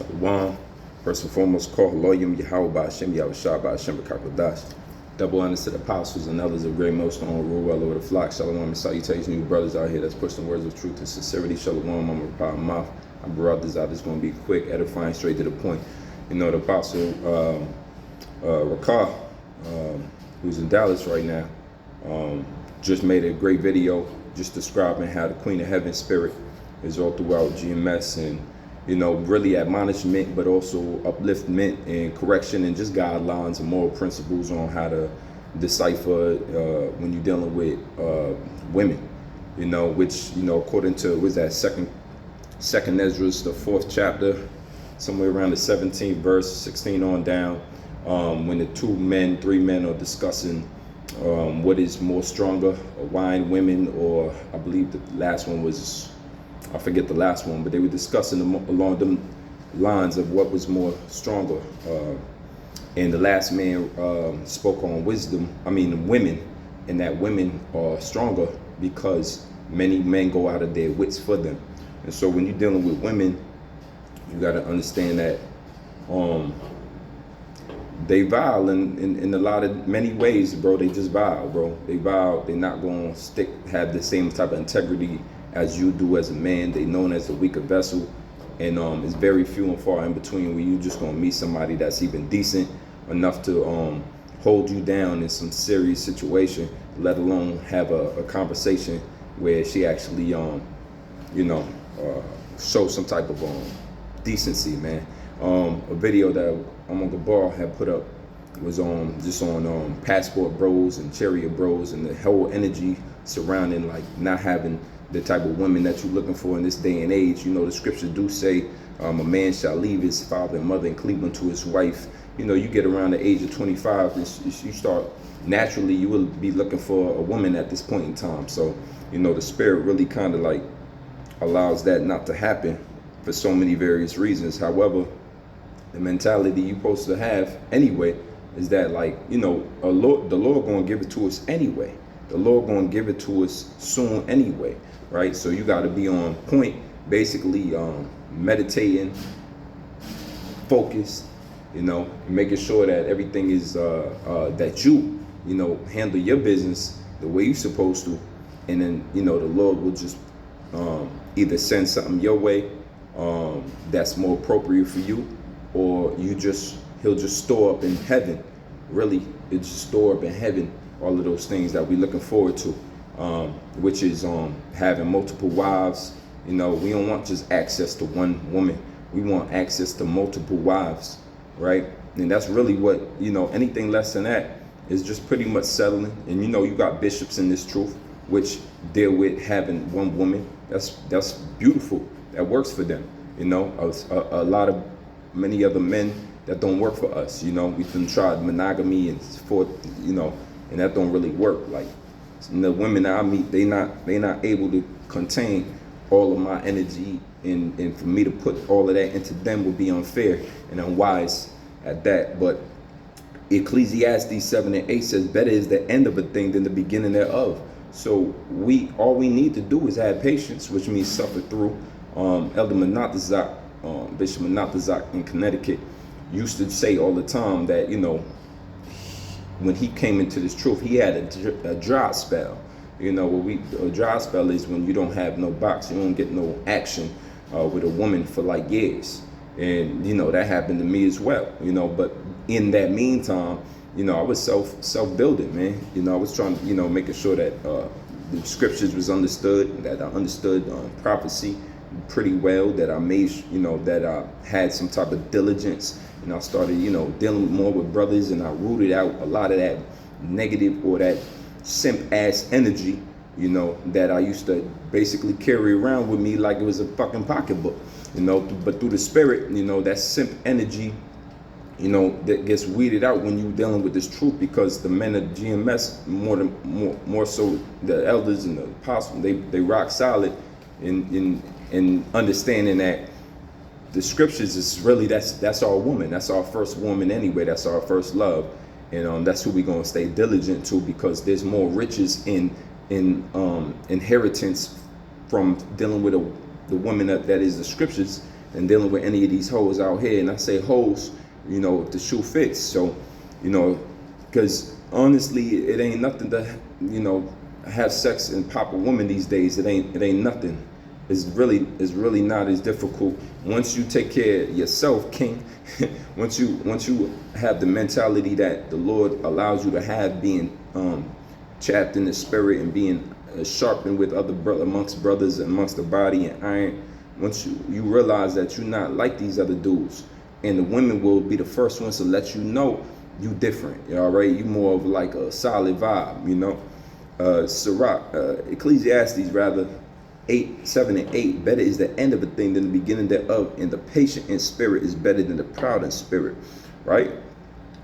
Shalom. First and foremost, call Loyim Yahweh by Hashem Yahushua by Hashem B'Kakodash. Double honors to the apostles and elders of great millstone, rule well over the flock. Shalom and salutations, you brothers out here that's pushing words of truth and sincerity. Shalom, I'm a proud mouth. My brothers out is going to be quick, edifying, straight to the point. You know, the apostle Rakah, who's in Dallas right now, just made a great video just describing how the Queen of Heaven spirit is all throughout GMS, and you know, really admonishment, but also upliftment and correction and just guidelines and moral principles on how to decipher when you're dealing with women, you know, which, you know, according to, what's that, second Ezra's, the 4th chapter, somewhere around the 17th verse, 16 on down, when the three men are discussing what is more stronger, wine, women, or I believe the last one was, I forget the last one, but they were discussing along them lines of what was more stronger. And the last man spoke on women, and that women are stronger because many men go out of their wits for them. And so when you're dealing with women, you got to understand that they vile in a lot of many ways, bro. They just vile, bro. They vile. They're not going to have the same type of integrity as you do as a man. They known as a weaker vessel, and it's very few and far in between where you just gonna meet somebody that's even decent enough to hold you down in some serious situation, let alone have a conversation where she actually show some type of decency, man. A video that Gabar had put up was on Passport Bros and Chariot Bros, and the whole energy surrounding like not having the type of women that you're looking for in this day and age. You know, the scriptures do say a man shall leave his father and mother and cleave unto his wife. You know, you get around the age of 25, you start, naturally, you will be looking for a woman at this point in time. So, you know, the spirit really kind of like allows that not to happen for so many various reasons. However, the mentality you're supposed to have anyway is that, like, you know, the Lord going to give it to us anyway. The Lord going to give it to us soon anyway, right? So you got to be on point, basically meditating, focused, you know, making sure that everything is, that you know, handle your business the way you're supposed to. And then, you know, the Lord will just either send something your way that's more appropriate for you, or he'll just store up in heaven. Really, it's just store up in heaven all of those things that we're looking forward to, which is having multiple wives. You know, we don't want just access to one woman. We want access to multiple wives, right? And that's really what, you know, anything less than that is just pretty much settling. And, you know, you got bishops in this truth, which deal with having one woman. That's beautiful. That works for them. You know, many other men that don't work for us. You know, we've been tried monogamy and for, you know, and that don't really work. Like, the women that I meet, they not able to contain all of my energy, and for me to put all of that into them would be unfair and unwise at that. But Ecclesiastes 7:8 says, better is the end of a thing than the beginning thereof. So all we need to do is have patience, which means suffer through. Elder Menatazak, Bishop Menatazak in Connecticut, used to say all the time that, you know, when he came into this truth, he had a dry spell. You know, a dry spell is when you don't have no box, you don't get no action with a woman for like years. And, you know, that happened to me as well, you know, but in that meantime, you know, I was self-building, man. You know, I was trying to, you know, making sure that the scriptures was understood, that I understood prophecy pretty well, that I made, you know, that I had some type of diligence. And I started, you know, dealing more with brothers, and I rooted out a lot of that negative or that simp ass energy, you know, that I used to basically carry around with me like it was a fucking pocketbook, you know. But through the spirit, you know, that simp energy, you know, that gets weeded out when you're dealing with this truth, because the men of GMS, more so the elders and the apostles, they rock solid in understanding that the scriptures is really, that's our woman. That's our first woman anyway. That's our first love. And that's who we're going to stay diligent to, because there's more riches in inheritance from dealing with the woman that is the scriptures and dealing with any of these hoes out here. And I say hoes, you know, if the shoe fits. So, you know, because honestly, it ain't nothing to, you know, have sex and pop a woman these days. It ain't nothing. It's really not as difficult once you take care of yourself, King. once you have the mentality that the Lord allows you to have, being chapped in the spirit and being sharpened with other amongst brothers and amongst the body and iron. Once you realize that you're not like these other dudes, and the women will be the first ones to let you know you different. All right, you more of like a solid vibe, you know. Ecclesiastes rather 8:7-8. Better is the end of a thing than the beginning thereof, and the patient in spirit is better than the proud in spirit. Right?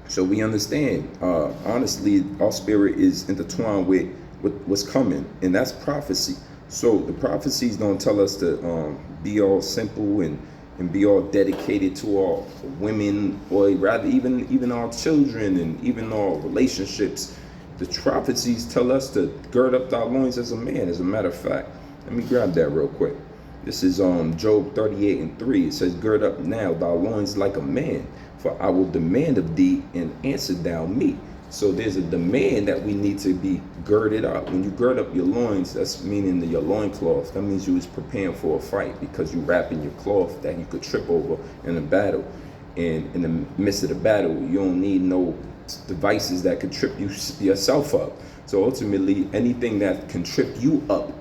So we understand, honestly, our spirit is intertwined with what's coming, and that's prophecy. So the prophecies don't tell us to be all simple and be all dedicated to our women, or rather even our children and even our relationships. The prophecies tell us to gird up our loins as a man. As a matter of fact, let me grab that real quick. This is Job 38:3. It says, gird up now thy loins like a man, for I will demand of thee, and answer thou me. So there's a demand that we need to be girded up. When you gird up your loins, that's meaning your loincloth. That means you was preparing for a fight, because you wrapping your cloth that you could trip over in a battle. And in the midst of the battle, you don't need no devices that could trip yourself up. So ultimately, anything that can trip you up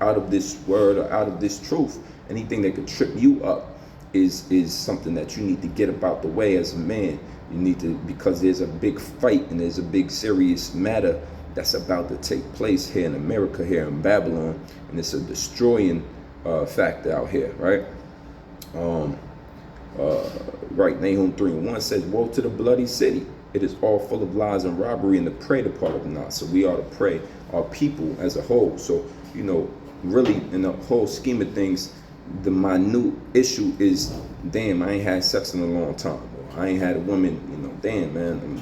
out of this word or out of this truth, anything that could trip you up is something that you need to get about the way as a man. You need to, because there's a big fight and there's a big serious matter that's about to take place here in America, here in Babylon, and it's a destroying factor out here, right? Right, Nahum 3:1 says, woe to the bloody city. It is all full of lies and robbery, and the prey departeth not. So we are to pray our people as a whole. So, you know, really in the whole scheme of things, the minute issue is, damn, I ain't had sex in a long time. Or I ain't had a woman, you know, damn, man,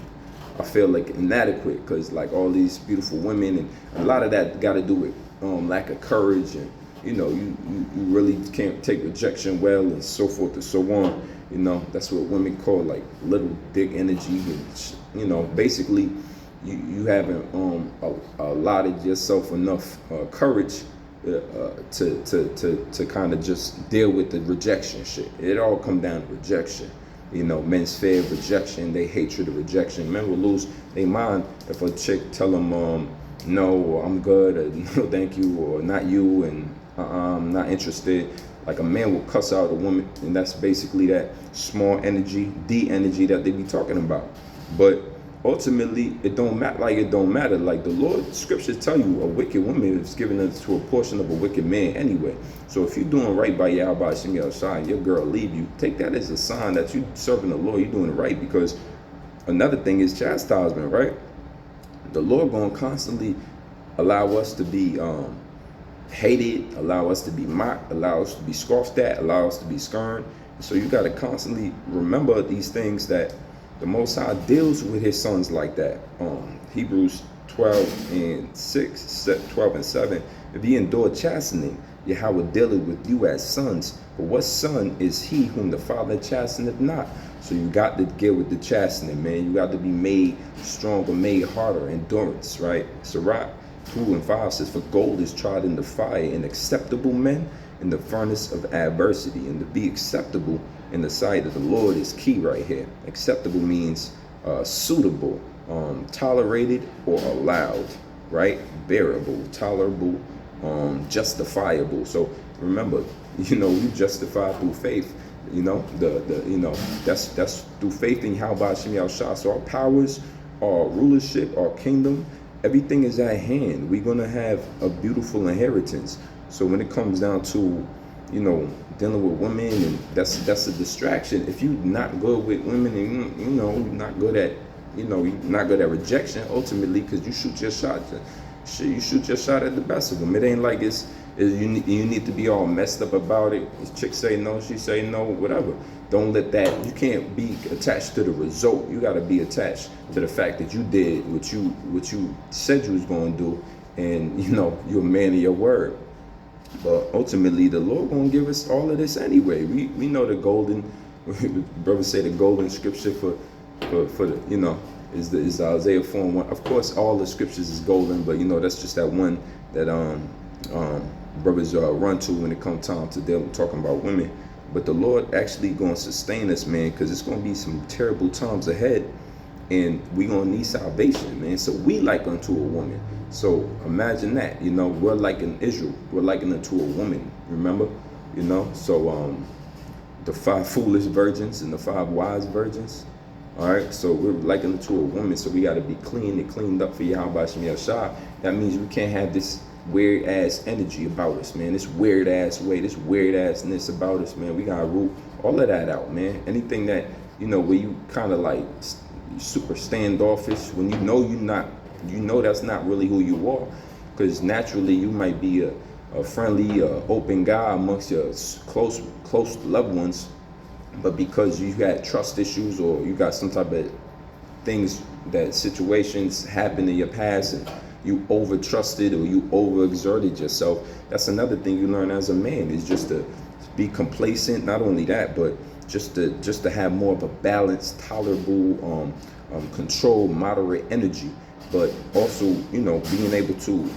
I feel like inadequate, because like all these beautiful women, and a lot of that got to do with lack of courage, and you know, you really can't take rejection well, and so forth and so on. You know, that's what women call like little dick energy, and you know, basically you haven't allotted yourself enough courage to kind of just deal with the rejection shit. It all come down to rejection. You know, men's fear of rejection, they hatred of rejection. Men will lose their mind if a chick tell them no, or I'm good, or no thank you, or not you, and I'm not interested. Like a man will cuss out a woman, and that's basically that small energy, D energy that they be talking about. But ultimately, it don't matter. Like it don't matter. Like the Lord scriptures tell you, a wicked woman is given to a portion of a wicked man anyway. So if you're doing right by Yahweh Shem Yahushua, and your girl leave you, take that as a sign that you serving the Lord. You're doing it right, because another thing is chastisement, right? The Lord gonna constantly allow us to be hated, allow us to be mocked, allow us to be scoffed at, allow us to be scorned. So you got to constantly remember these things, that the Most High deals with his sons like that. Hebrews 12:7. If ye endure chastening, Yahweh dealeth with you as sons. For what son is he whom the Father chasteneth not? So you got to deal with the chastening, man. You got to be made stronger, made harder, endurance, right? Sirach 2:5 says, for gold is tried in the fire, and acceptable men in the furnace of adversity. And to be acceptable in the sight of the Lord is key right here. Acceptable means suitable, tolerated, or allowed, right? Bearable, tolerable, justifiable. So remember, you know, you justify through faith. You know, that's through faith in Yahweh Shem Yahushua. So our powers, our rulership, our kingdom, everything is at hand. We're gonna have a beautiful inheritance. So when it comes down to, you know, dealing with women, and that's a distraction. If you're not good with women, and you know, you're not good at, you know, you're not good at rejection ultimately, because you shoot your shot. You shoot your shot at the best of them. It ain't like you need to be all messed up about it. This chick say no, she say no, whatever. Don't let that. You can't be attached to the result. You got to be attached to the fact that you did what you said you was going to do, and you know, you're a man of your word. But ultimately, the Lord gonna give us all of this anyway. We know the golden, brothers say the golden scripture for the, is the Isaiah 4:1. Of course, all the scriptures is golden, but that's just that one that brothers run to when it comes time to them talking about women. But the Lord actually gonna sustain us, man, because it's gonna be some terrible times ahead, and we gonna need salvation, man. So we like unto a woman. So imagine that, we're like in Israel, we're likened unto a woman. Remember, So the 5 foolish virgins and the 5 wise virgins. All right, so we're likened to a woman, so we got to be clean and cleaned up for Yahweh Shem Yahshua. That means we can't have this weird ass energy about us, man. This weird ass way, this weird assness about us, man. We gotta root all of that out, man. Anything that where you kind of like super standoffish, when that's not really who you are, because naturally you might be a friendly, open guy amongst your close loved ones. But because you got trust issues, or you got some type of things, that situations happen in your past and you over trusted or you over exerted yourself, that's another thing you learn as a man, is just to be complacent. Not only that, but just to have more of a balanced, tolerable, controlled, moderate energy. But also, being able to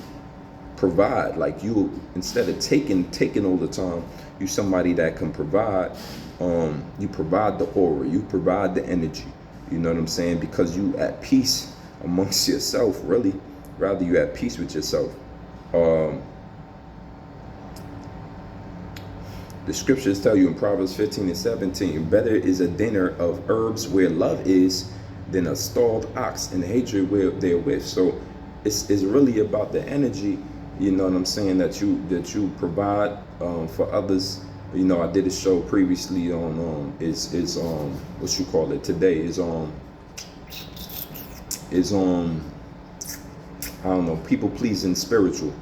provide. Like, you, instead of taking all the time, you somebody that can provide. You provide the aura, you provide the energy, you know what I'm saying, because you at peace amongst yourself, really, rather you at peace with yourself. The scriptures tell you in Proverbs 15:17, better is a dinner of herbs where love is than a stalled ox and hatred where therewith. So it's really about the energy, you know what I'm saying, that you provide for others. I did a show previously on what you call it today is I don't know, people pleasing spiritual.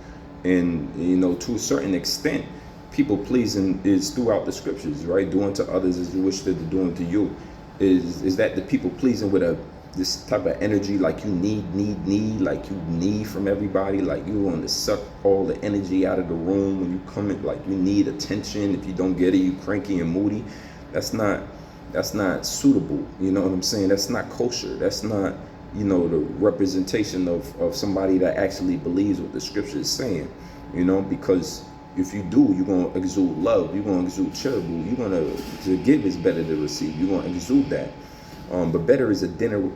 And to a certain extent, people pleasing is throughout the scriptures, right? Doing to others as you wish to do unto you. Is that the people pleasing with this type of energy, like you need, like you need from everybody, like you want to suck all the energy out of the room when you come in, like you need attention. If you don't get it, you cranky and moody. That's not suitable, you know what I'm saying? That's not kosher. That's not, the representation of somebody that actually believes what the scripture is saying, because if you do, you're going to exude love, you're going to exude charitable, you're going to give is better than receive, you're going to exude that. But better is a dinner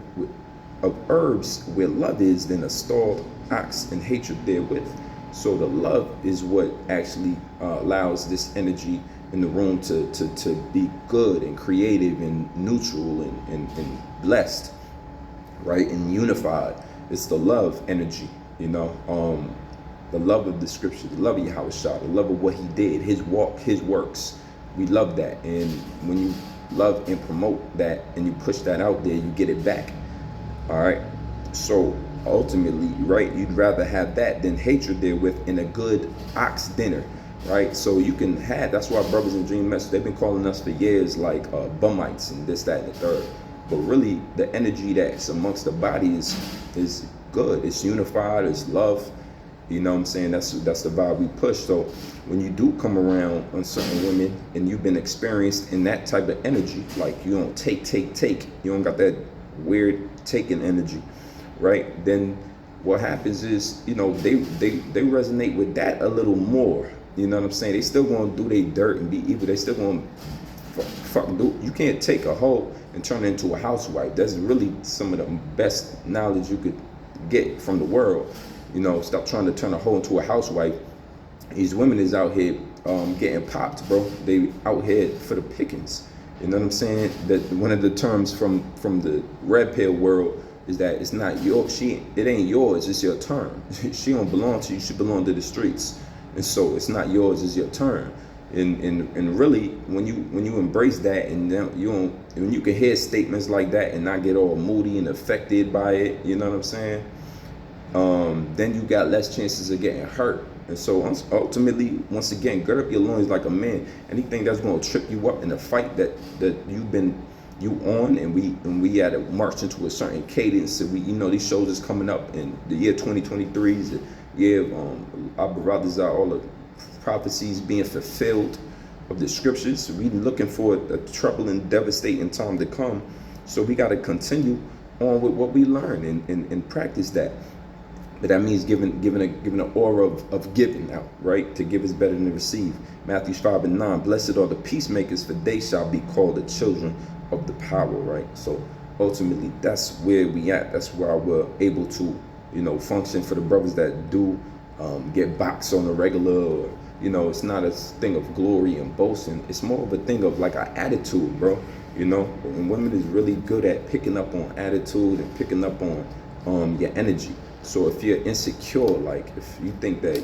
of herbs where love is than a stalled ox and hatred therewith. So the love is what actually allows this energy in the room to be good and creative and neutral and blessed, right, and unified. It's the love energy, the love of the scripture, the love of Yahweh Shah, the love of what he did, his walk, his works. We love that. And when you love and promote that and you push that out there, you get it back. All right. So ultimately, right, you'd rather have that than hatred therewith in a good ox dinner, right? So you can have, that's why Brothers in Dream Message, they've been calling us for years like bummites and this, that, and the third. But really, the energy that's amongst the body is good. It's unified. It's love. You know what I'm saying? That's the vibe we push. So when you do come around on certain women and you've been experienced in that type of energy, like you don't take, you don't got that weird taking energy, right? Then what happens is, they resonate with that a little more. You know what I'm saying? They still gonna do their dirt and be evil. They still gonna fuck do. You can't take a hoe and turn it into a housewife. That's really some of the best knowledge you could get from the world. Stop trying to turn a hoe into a housewife. These women is out here getting popped, bro. They out here for the pickings. You know what I'm saying? That one of the terms from the red pill world is that it's not yours. It ain't yours. It's your turn. She don't belong to you. She belong to the streets. And so it's not yours. It's your turn. And really, when you embrace that, and when you can hear statements like that and not get all moody and affected by it, you know what I'm saying? Then you got less chances of getting hurt. And so ultimately, once again, gird up your loins like a man. Anything that's going to trip you up in a fight that you on, and we had to march into a certain cadence. And these shows is coming up, in the year 2023 is the year of Abba Radazar, all the prophecies being fulfilled of the scriptures. We looking for a troubling, devastating time to come. So we got to continue on with what we learn and practice that. But that means giving an aura of giving out, right? To give is better than to receive. Matthew 5:9, blessed are the peacemakers, for they shall be called the children of the power, right? So ultimately, that's where we at. That's where we're able to, function. For the brothers that do get boxed on the regular, or, it's not a thing of glory and boasting. It's more of a thing of like our attitude, bro. And women is really good at picking up on attitude and picking up on your energy. So if you're insecure, like if you think that,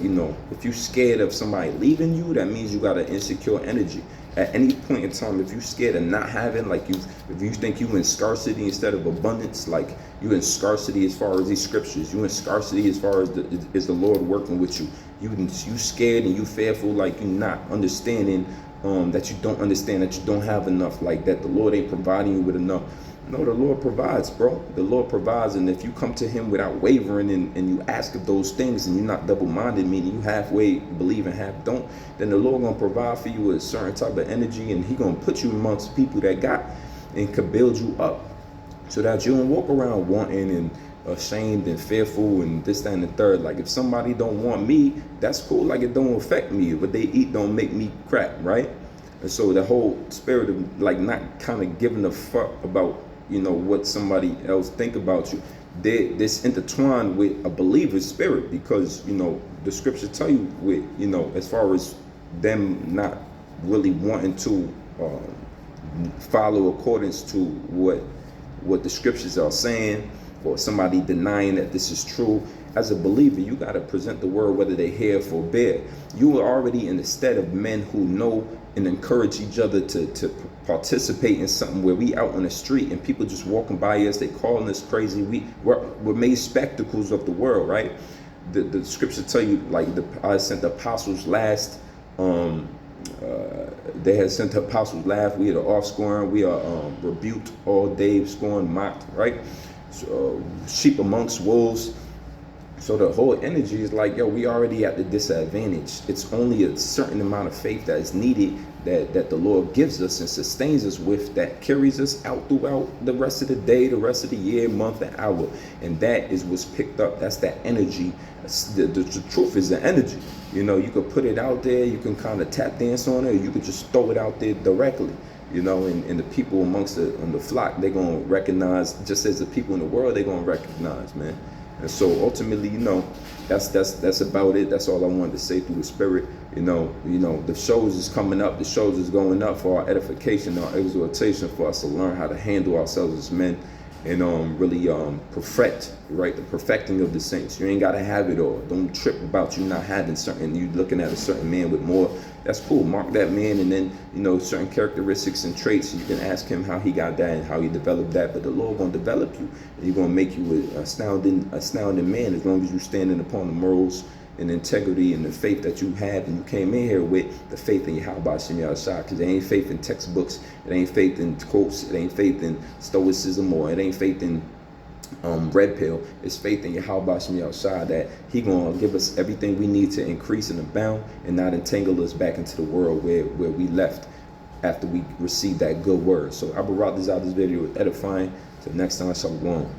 if you're scared of somebody leaving you, that means you got an insecure energy. At any point in time, if you're scared of not having, like if you think you in scarcity instead of abundance, like you in scarcity as far as these scriptures, you in scarcity as far as the Lord working with you. You scared and you fearful, like you not understanding that you don't understand that you don't have enough, like that the Lord ain't providing you with enough. No, the Lord provides, bro. The Lord provides, and if you come to him without wavering and you ask of those things and you're not double-minded, meaning you halfway believe and half don't, then the Lord gonna provide for you with a certain type of energy, and he gonna put you amongst people that got and could build you up so that you don't walk around wanting and ashamed and fearful and this, that, and the third. Like if somebody don't want me, that's cool. Like it don't affect me. What they eat don't make me crap, right? And so the whole spirit of like not kind of giving a fuck about what somebody else think about you, this intertwined with a believer's spirit, because the scriptures tell you with as far as them not really wanting to follow accordance to what the scriptures are saying, or somebody denying that this is true. As a believer, you got to present the word whether they hear or forbear. You are already in the stead of men who know and encourage each other to participate in something where we out on the street and people just walking by us, they calling us crazy. We're made spectacles of the world, right? The scripture tell you, like I sent the apostles last. They had sent the apostles last. We are the offscoring. We are rebuked all day, scorned, mocked, right? So, sheep amongst wolves. So the whole energy is like, yo, we already at the disadvantage. It's only a certain amount of faith that is needed that the Lord gives us and sustains us with, that carries us out throughout the rest of the day, the rest of the year, month, and hour. And that is what's picked up. That's that energy. The truth is the energy. You could put it out there. You can kind of tap dance on it. Or you could just throw it out there directly. And the people amongst the flock, they're going to recognize, just as the people in the world, they're going to recognize, man. And so ultimately, that's about it. That's all I wanted to say through the spirit. The shows is coming up. The shows is going up for our edification, our exhortation, for us to learn how to handle ourselves as men and really perfect, right? The perfecting of the saints. You ain't got to have it all. Don't trip about you not having something. You looking at a certain man with more. That's cool. Mark that man, and then certain characteristics and traits. You can ask him how he got that and how he developed that. But the Lord gonna develop you, and He's gonna make you an astounding man as long as you standing upon the morals and integrity and the faith that you have, and you came in here with the faith in Yahweh Shem Yahshua, because it ain't faith in textbooks, it ain't faith in quotes, it ain't faith in stoicism, or it ain't faith in red pill. It's faith in Yahweh Shem Yahshua, that He gonna give us everything we need to increase and abound, and not entangle us back into the world where we left after we received that good word. So I brought this out, this video with edifying. Till next time, shalom.